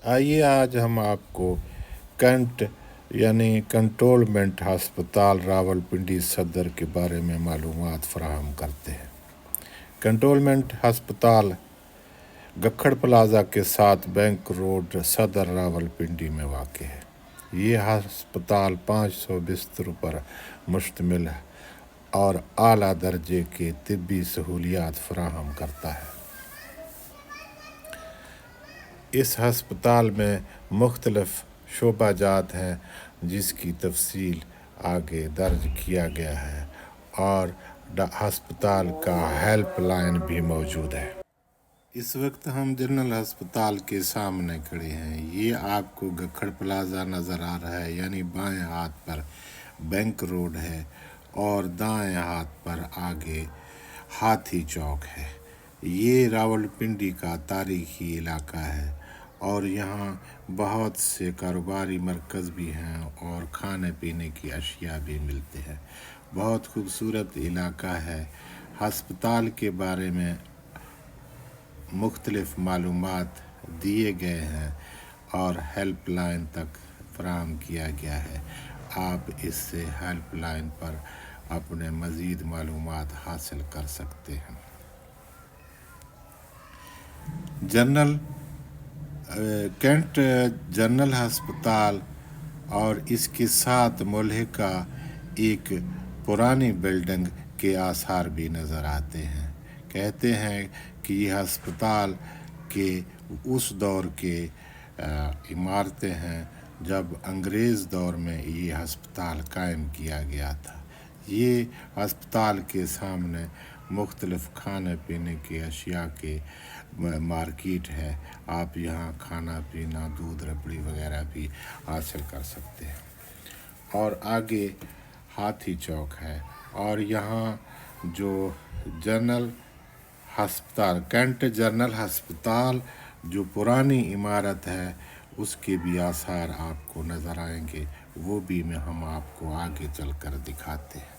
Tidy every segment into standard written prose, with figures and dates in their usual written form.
आइए आज हम आपको कैंट यानी कंटोनमेंट हस्पताल रावलपिंडी सदर के बारे में मालूमात फराहम करते हैं। कंटोनमेंट हस्पताल गक्खड़ प्लाजा के साथ बैंक रोड सदर रावलपिंडी में वाक़ है। ये हस्पताल 500 बिस्तरों पर मुश्तमिल है और आला दर्जे के तिब्बी सहूलियात फराहम करता है। इस हस्पताल में मुख्तलिफ शोबाजात हैं जिसकी तफसील आगे दर्ज किया गया है और हस्पताल का हेल्प लाइन भी मौजूद है। इस वक्त हम जनरल हस्पताल के सामने खड़े हैं। ये आपको गक्खड़ प्लाजा नज़र आ रहा है, यानी बाएं हाथ पर बैंक रोड है और दाएं हाथ पर आगे हाथी चौक है। ये रावलपिंडी का तारीखी इलाका है और यहाँ बहुत से कारोबारी मरकज़ भी हैं और खाने पीने की अशिया भी मिलते हैं। बहुत खूबसूरत इलाका है। हस्पताल के बारे में मुख्तलिफ मालूमात दिए गए हैं और हेल्प लाइन तक फराहम किया गया है। आप इससे हेल्प लाइन पर अपने मज़ीद मालूमात हासिल कर सकते हैं। कैंट जनरल हस्पताल और इसके साथ मुल्हिका एक पुरानी बिल्डिंग के आसार भी नज़र आते हैं। कहते हैं कि ये हस्पताल के उस दौर के इमारतें हैं जब अंग्रेज़ दौर में ये हस्पताल कायम किया गया था। ये हस्पताल के सामने मुख्तलिफ खाने पीने की अशिया के मार्केट है। आप यहाँ खाना पीना, दूध, रबड़ी वगैरह भी हासिल कर सकते हैं। और आगे हाथी चौक है और यहाँ जो जनरल हस्पताल कैंट जनरल हस्पताल जो पुरानी इमारत है उसके भी आसार आपको नज़र आएंगे, वो भी हम आपको आगे चलकर दिखाते हैं।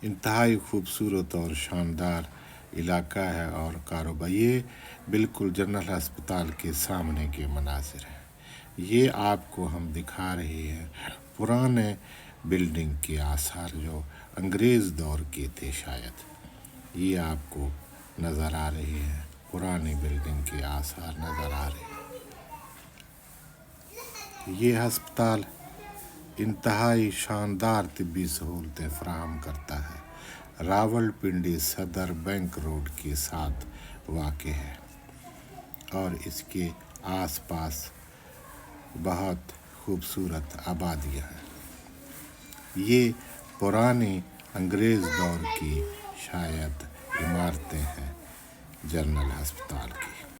इंतहाई खूबसूरत और शानदार इलाका है और कारोबार ये बिल्कुल जनरल हस्पताल के सामने के मनाजिर हैं। ये आपको हम दिखा रहे हैं पुराने बिल्डिंग के आसार जो अंग्रेज़ दौर के थे शायद। ये आपको नज़र आ रहे हैं, पुरानी बिल्डिंग के आसार नज़र आ रहे हैं। ये हस्पताल इंतहाई शानदार तिब्बी सहूलतें फराहम करता है। रावलपिंडी सदर बैंक रोड के साथ वाक़ है और इसके आसपास बहुत खूबसूरत आबादियाँ हैं। ये पुरानी अंग्रेज़ दौर की शायद इमारतें हैं जनरल हस्पताल की।